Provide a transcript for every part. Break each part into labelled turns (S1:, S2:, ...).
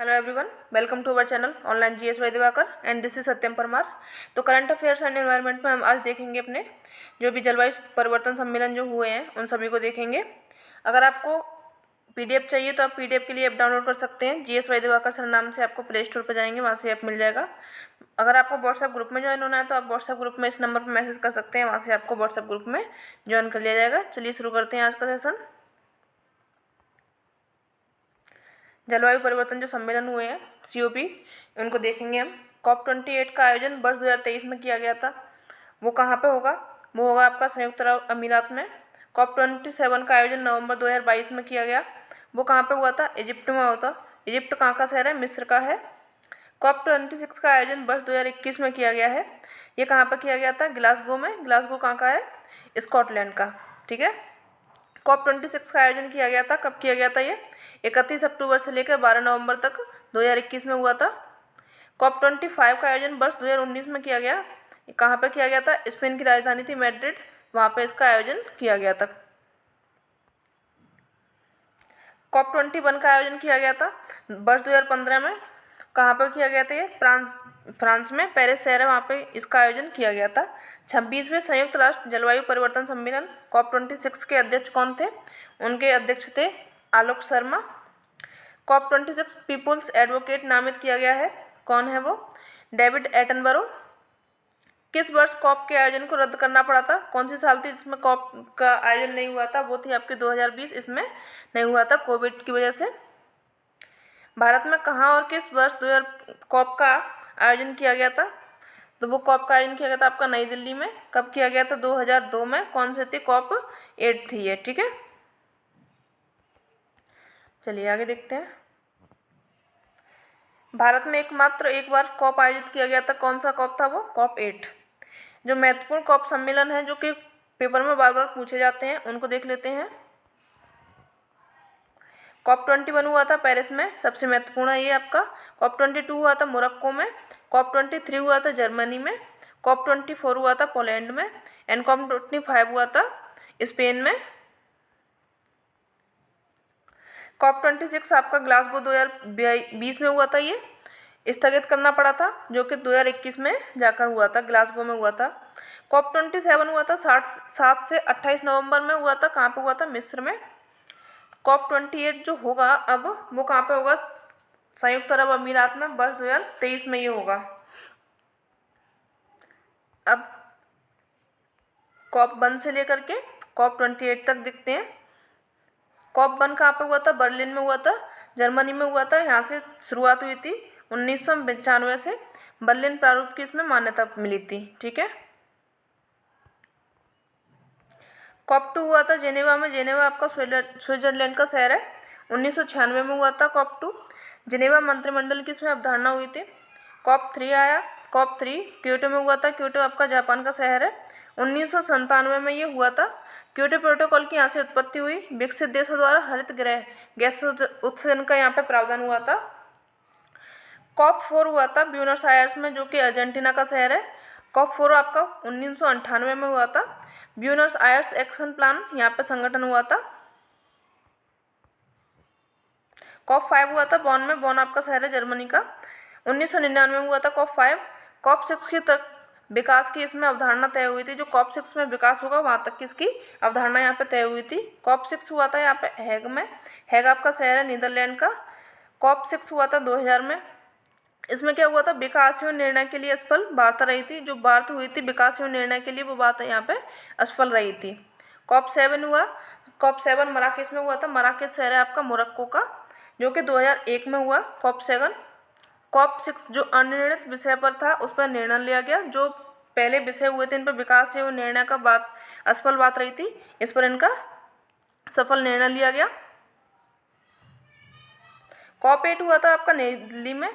S1: Hello everyone, welcome to our channel online GS by Divakar and this is Satyam Parmar. तो current affairs and environment में हम आज देखेंगे अपने जो भी जलवायु परिवर्तन सम्मेलन जो हुए हैं उन सभी को देखेंगे। अगर आपको पीडीएफ चाहिए तो आप पीडीएफ के लिए ऐप डाउनलोड कर सकते हैं। जीएस बाय दिवाकर सर नाम से आपको प्ले स्टोर पर जाएंगे, वहाँ से ऐप मिल जाएगा। अगर आपको व्हाट्सएप ग्रुप में ज्वाइन होना है तो आप व्हाट्सएप ग्रुप में इस नंबर पर मैसेज कर सकते हैं, वहाँ से आपको व्हाट्सएप ग्रुप में ज्वाइन कर लिया जाएगा। चलिए शुरू करते हैं आज का सेशन। जलवायु परिवर्तन जो सम्मेलन हुए हैं COP, उनको देखेंगे हम। COP28 का आयोजन वर्ष 2023 में किया गया था। वो कहाँ पे होगा? वो होगा आपका संयुक्त अरब अमीरात में। COP27 का आयोजन नवंबर 2022 में किया गया। वो कहाँ पे हुआ था? इजिप्ट में हुआ था। इजिप्ट कहाँ का शहर है? मिस्र का है। COP26 का आयोजन वर्ष 2021 में किया गया है। ये कहाँ पर किया गया था? ग्लासगो में। ग्लासगो कहाँ का है? स्कॉटलैंड का। ठीक है। COP26 का आयोजन किया गया था। कब किया गया था? ये 31 अक्टूबर से लेकर 12 नवंबर तक 2021 में हुआ था। COP25 का आयोजन वर्ष 2019 में किया गया। कहाँ पर किया गया था? स्पेन की राजधानी थी मैड्रिड, वहाँ पर इसका आयोजन किया गया था। COP21 का आयोजन किया गया था वर्ष 2015 में। कहाँ पर किया गया था? ये फ्रांस में, पेरिस शहर है, वहाँ पे इसका आयोजन किया गया था। 26वें संयुक्त राष्ट्र जलवायु परिवर्तन सम्मेलन COP26 के अध्यक्ष कौन थे? उनके अध्यक्ष थे Alok Sharma. COP26 people's advocate नामित किया गया है। कौन है वो? David Attenborough. किस वर्ष कॉप के आयोजन को रद्द करना पड़ा था? कौन सी साल थी जिसमें कॉप का आयोजन नहीं हुआ था? वो थी आपकी 2020। इसमें नहीं हुआ था कोविड की वजह से। भारत में कहाँ और किस वर्ष 2000 कॉप का आयोजन किया गया था? तो वो कॉप का आयोजन किया गया था आपका नई दिल्ली में। कब किया गया था? 2002 में। कौन सी थी? COP8 थी ये। ठीक है, चलिए आगे देखते हैं। भारत में एकमात्र एक बार कॉप आयोजित किया गया था। कौन सा कॉप था वो? COP8। जो महत्वपूर्ण कॉप सम्मेलन है जो कि पेपर में बार बार पूछे जाते हैं उनको देख लेते हैं। COP21 हुआ था पेरिस में, सबसे महत्वपूर्ण है ये आपका। COP22 हुआ था मोरक्को में। COP23 हुआ था जर्मनी में। COP24 हुआ था पोलैंड में। एंड COP25 हुआ था स्पेन में। COP26 आपका ग्लासगो 2020 में हुआ था। ये स्थगित करना पड़ा था जो कि 2021 में जाकर हुआ था, ग्लासगो में हुआ था। COP27 हुआ था 7 से 28 नवंबर में हुआ था। कहाँ पे हुआ था? मिस्र में। COP28 जो होगा अब वो कहाँ पे होगा? संयुक्त अरब अमीरात में, वर्ष 2023 में ये होगा। अब COP1 से लेकर के COP28 तक देखते हैं। COP1 कहाँ पे हुआ था? बर्लिन में हुआ था, जर्मनी में हुआ था। यहाँ से शुरुआत हुई थी 1995 से। बर्लिन प्रारूप की इसमें मान्यता मिली थी। ठीक है। COP2 हुआ था जेनेवा में। जेनेवा आपका स्विट्जरलैंड का शहर है। 1996 में हुआ था COP2। जेनेवा मंत्रिमंडल की इसमें अवधारणा हुई थी। COP3 आया। COP3 क्योटो में हुआ था। क्योटो आपका जापान का शहर है। 1997 में ये हुआ था। क्योटो प्रोटोकॉल की यहाँ से उत्पत्ति हुई। विकसित देशों द्वारा हरित गृह गैस उत्सर्जन का यहाँ पे प्रावधान हुआ था। COP4 हुआ था ब्यूनस आयर्स में, जो कि अर्जेंटीना का शहर है। COP4 आपका 1998 में हुआ था। ब्यूनस आयर्स एक्शन प्लान यहाँ पे संगठन हुआ था। COP5 हुआ था बॉन में। बॉन आपका शहर है जर्मनी का। 1999 में हुआ था COP5। COP6 की तक विकास की इसमें अवधारणा तय हुई थी। जो COP6 में विकास होगा वहाँ तक की इसकी अवधारणा यहाँ पे तय हुई थी। COP6 हुआ था यहाँ पे हैग में। हैग आपका शहर है नीदरलैंड का। COP6 हुआ था 2000 में। इसमें क्या हुआ था? विकास एवं निर्णय के लिए असफल वार्ता रही थी। जो वार्ता हुई थी विकास एवं निर्णय के लिए, वो बात यहाँ पे असफल रही थी। COP7 हुआ। COP7 मराकेश में हुआ था। मराकेश शहर है आपका मोरक्को का, जो कि 2001 में हुआ। COP7 COP6 जो अनिर्णित विषय पर था उस पर निर्णय लिया गया। जो पहले विषय हुए थे इन पर विकास एवं निर्णय का बात असफल बात रही थी, इस पर इनका सफल निर्णय लिया गया। COP8 हुआ था आपका नई दिल्ली में।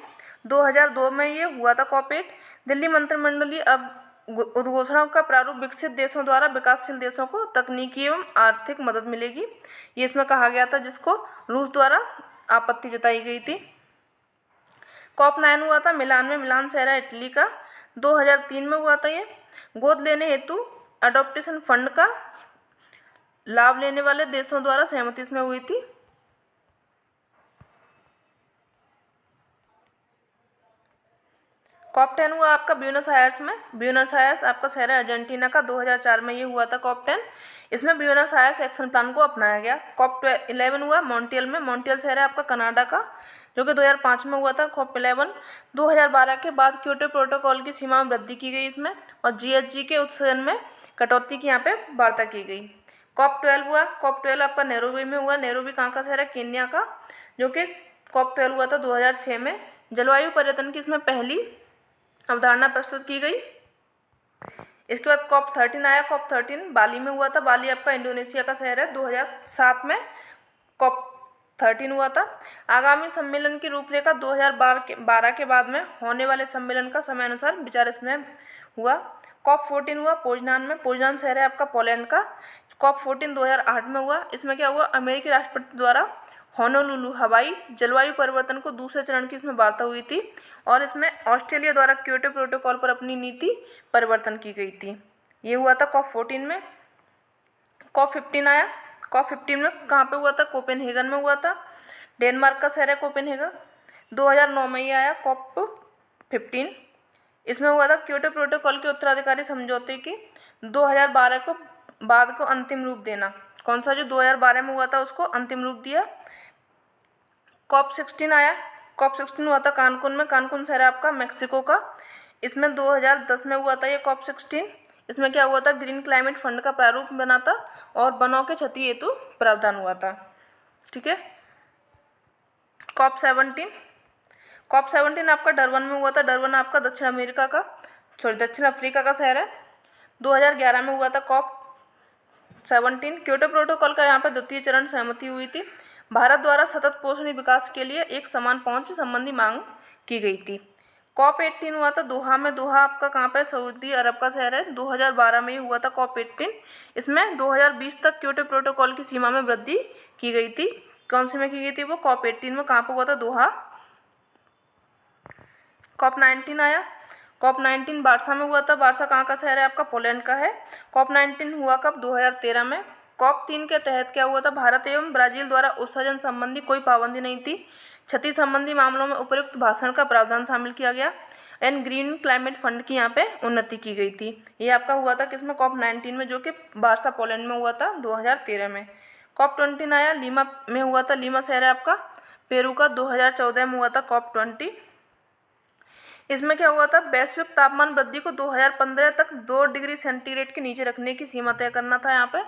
S1: 2002 में ये हुआ था COP8। दिल्ली मंत्रिमंडलीय अब उद्घोषणाओं का प्रारूप विकसित देशों द्वारा विकासशील देशों को तकनीकी एवं आर्थिक मदद मिलेगी, ये इसमें कहा गया था, जिसको रूस द्वारा आपत्ति जताई गई थी। COP9 हुआ था मिलान में। मिलान शहर है इटली का। 2003 में हुआ था ये। गोद लेने हेतु अडॉप्टेशन फंड का लाभ लेने वाले देशों द्वारा सहमति इसमें हुई थी। कॉप 10 हुआ आपका ब्यूनस आयर्स में। ब्यूनस आयर्स आपका शहर है अर्जेंटीना का, 2004 में ये हुआ था कॉप 10। इसमें ब्यूनस आयर्स एक्शन प्लान को अपनाया गया। कॉप 11 हुआ मॉन्ट्रियल में। मॉन्ट्रियल शहर है आपका कनाडा का, जो कि 2005 में हुआ था। कॉप 11 2012 के बाद क्योटो प्रोटोकॉल की सीमा में वृद्धि की गई इसमें, और जीएचजी के उत्सर्जन में कटौती की यहाँ पे वार्ता की गई। कॉप 12 हुआ। कॉप 12 आपका नैरोबी में हुआ। नैरोबी कहाँ का शहर है? केन्या का, जो कि कॉप 12 हुआ था 2006 में। जलवायु परिवर्तन की इसमें पहली अवधारणा प्रस्तुत की गई। इसके बाद कॉप 13 आया। कॉप 13 बाली में हुआ था। बाली आपका इंडोनेशिया का शहर है। 2007 में कॉप 13 हुआ था। आगामी सम्मेलन की रूपरेखा 2012 के बाद में होने वाले सम्मेलन का समय अनुसार विचार इसमें हुआ। कॉप 14 हुआ पोजनान में। पोजनान शहर है आपका पोलैंड का। कॉप 14 2008 में हुआ। इसमें क्या हुआ? अमेरिकी राष्ट्रपति द्वारा होनोलुलु हवाई जलवायु परिवर्तन को दूसरे चरण की इसमें वार्ता हुई थी, और इसमें ऑस्ट्रेलिया द्वारा क्योटो प्रोटोकॉल पर अपनी नीति परिवर्तन की गई थी। ये हुआ था कॉप 14 में। कॉप 15 आया। कॉप 15 में कहाँ पे हुआ था? कोपेनहेगन में हुआ था। डेनमार्क का शहर है कोपेनहेगन। 2009 में ये आया कॉप 15। इसमें हुआ था क्योटो प्रोटोकॉल के उत्तराधिकारी समझौते की 2012 को बाद को अंतिम रूप देना। कौन सा? जो 2012 में हुआ था उसको अंतिम रूप दिया। कॉप 16 आया। कॉप 16 हुआ था कानकुन में। कानकुन शहर है आपका मेक्सिको का। इसमें 2010 में हुआ था ये कॉप 16। इसमें क्या हुआ था? ग्रीन क्लाइमेट फंड का प्रारूप बना था, और वनों के क्षति हेतु प्रावधान हुआ था। ठीक है। कॉप 17। कॉप 17 आपका डरबन में हुआ था। डरबन आपका दक्षिण अफ्रीका का शहर है। 2011 में हुआ था कॉप 17। क्योटो प्रोटोकॉल का यहाँ पे द्वितीय चरण सहमति हुई थी। भारत द्वारा सतत पोषणीय विकास के लिए एक समान पहुंच संबंधी मांग की गई थी। कॉप 18 हुआ था दोहा में। दोहा आपका कहाँ पर? सऊदी अरब का शहर है। 2012 में हुआ था कॉप 18। इसमें 2020 तक क्योटो प्रोटोकॉल की सीमा में वृद्धि की गई थी। कौन सी में की गई थी? वो कॉप 18 में। कहाँ पर हुआ था? दोहा। कॉप 19 आया। कॉप 19 वार्सा में हुआ था। वार्सा कहाँ का शहर है? आपका पोलैंड का है। कॉप 19 हुआ कब? 2013 में। कॉप 3 के तहत क्या हुआ था? भारत एवं ब्राजील द्वारा उत्सर्जन संबंधी कोई पाबंदी नहीं थी। क्षति संबंधी मामलों में उपयुक्त भाषण का प्रावधान शामिल किया गया, एंड ग्रीन क्लाइमेट फंड की यहाँ पे उन्नति की गई थी। ये आपका हुआ था किसमें? कॉप 19 में, जो कि वार्सा पोलैंड में हुआ था 2013 में। कॉप 20 आया। लीमा में हुआ था। लीमा शहर है आपका पेरू का। 2014 में हुआ था कॉप 20। इसमें क्या हुआ था? वैश्विक तापमान वृद्धि को 2015 तक 2 डिग्री सेंटीग्रेड के नीचे रखने की सीमा तय करना था। यहाँ पे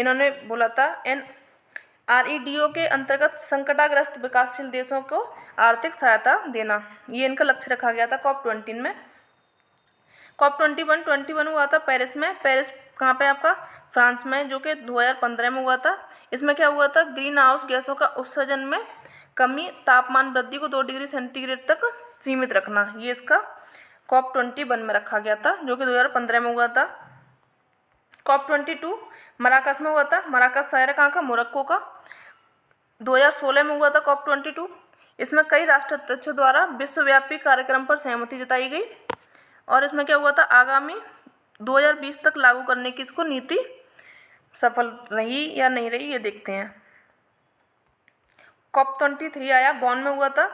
S1: इन्होंने बोला था NREDO के अंतर्गत संकटाग्रस्त विकासशील देशों को आर्थिक सहायता देना, ये इनका लक्ष्य रखा गया था कॉप 20 में। कॉप 21 हुआ था पेरिस में। पेरिस कहाँ पे? आपका फ्रांस में, जो कि 2015 में हुआ था। इसमें क्या हुआ था? ग्रीन हाउस गैसों का उत्सर्जन में कमी, तापमान वृद्धि को 2 डिग्री सेंटीग्रेड तक सीमित रखना, ये इसका कॉप 21 में रखा गया था, जो कि 2015 में हुआ था। कॉप 22 मराकस में हुआ था। मराकस शहर है कहाँ का? मोरक्को का। 2016 में हुआ था कॉप 22। इसमें कई राष्ट्राध्यक्षों द्वारा विश्वव्यापी कार्यक्रम पर सहमति जताई गई, और इसमें क्या हुआ था? आगामी 2020 तक लागू करने की इसको नीति सफल रही या नहीं रही, ये देखते हैं। कॉप 23 आया। बॉन में हुआ था,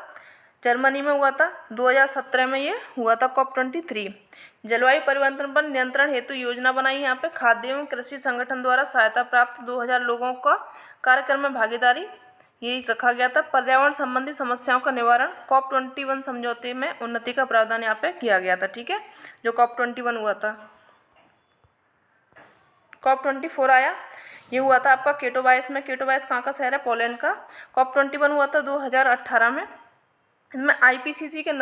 S1: जर्मनी में हुआ था। 2017 में ये हुआ था कॉप 23। जलवायु परिवर्तन पर नियंत्रण हेतु योजना बनाई। यहाँ पे खाद्य एवं कृषि संगठन द्वारा सहायता प्राप्त 2000 लोगों का कार्यक्रम में भागीदारी ये रखा गया था। पर्यावरण संबंधी समस्याओं का निवारण, कॉप 21 समझौते में उन्नति का प्रावधान यहाँ पे किया गया था। ठीक है, जो कॉप 21 हुआ था। कॉप 24 आया। ये हुआ था आपका केटोबाइस में। केटोबाइस कहाँ का शहर है? पोलैंड का। कॉप 21 हुआ था 2018 में। इसमें IPCC के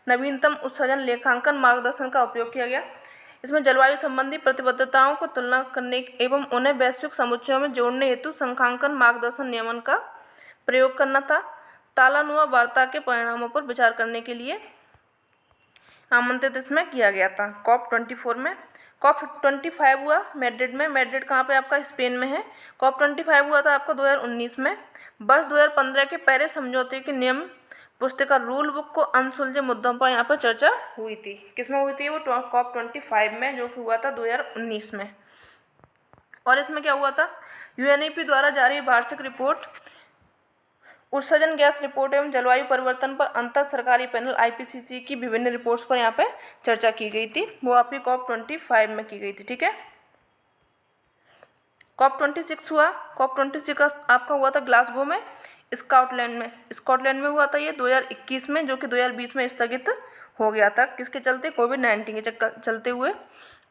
S1: नवीनतम उत्सर्जन लेखांकन मार्गदर्शन का उपयोग किया गया। इसमें जलवायु संबंधी प्रतिबद्धताओं को तुलना करने एवं उन्हें वैश्विक समुच्चयों में जोड़ने हेतु संख्यांकन मार्गदर्शन नियमन का प्रयोग करना था। तालानुआ वार्ता के परिणामों पर विचार करने के लिए आमंत्रित इसमें किया गया था कॉप 24 में। कॉप 25 हुआ मैड्रिड में। मैड्रिड कहाँ पे? आपका स्पेन में है। कॉप 25 हुआ था आपका 2019 में। वर्ष 2015 के पेरिस समझौते के नियम पुस्तिका रूल बुक को अनसुलझे मुद्दों पर यहाँ पर चर्चा हुई थी। किसमें हुई थी? वो कॉप 25 में, जो कि हुआ था 2019 में। और इसमें क्या हुआ था? UNEP द्वारा जारी वार्षिक रिपोर्ट उत्सर्जन गैस रिपोर्ट एवं जलवायु परिवर्तन पर अंतर सरकारी पैनल IPCC की विभिन्न रिपोर्ट्स पर यहाँ पे चर्चा की गई थी, वो आपकी COP25 में की गई थी। ठीक है, COP26 हुआ। COP26 आपका हुआ था ग्लासगो में, स्कॉटलैंड में हुआ था ये 2021 में, जो कि 2020 में स्थगित हो गया था। किसके चलते? कोविड-19 के चलते हुए।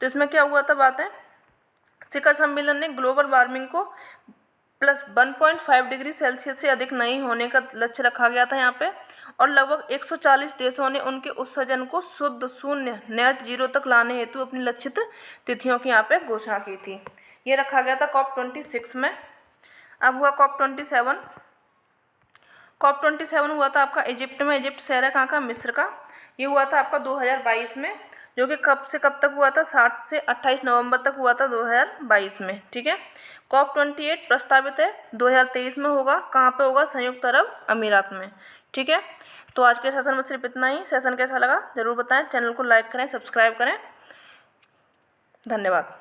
S1: तो इसमें क्या हुआ था बातें, शिखर सम्मेलन ने ग्लोबल वार्मिंग को प्लस 1.5 डिग्री सेल्सियस से अधिक नहीं होने का लक्ष्य रखा गया था यहाँ पे, और लगभग 140 देशों ने उनके उत्सर्जन को शुद्ध शून्य नेट जीरो तक लाने हेतु अपनी लक्षित तिथियों की यहाँ पे घोषणा की थी। ये रखा गया था COP26 में। अब हुआ COP27। COP27 हुआ था आपका इजिप्ट में। इजिप्ट शहर है कहाँ का? मिस्र का। ये हुआ था आपका 2022 में, जो कि कब से कब तक हुआ था? 7 से 28 नवंबर तक हुआ था 2022 में। ठीक है, COP28 प्रस्तावित है 2023 में होगा। कहाँ पे होगा? संयुक्त अरब अमीरात में। ठीक है, तो आज के सेशन में सिर्फ इतना ही। सेशन कैसा लगा ज़रूर बताएं, चैनल को लाइक करें, सब्सक्राइब करें। धन्यवाद।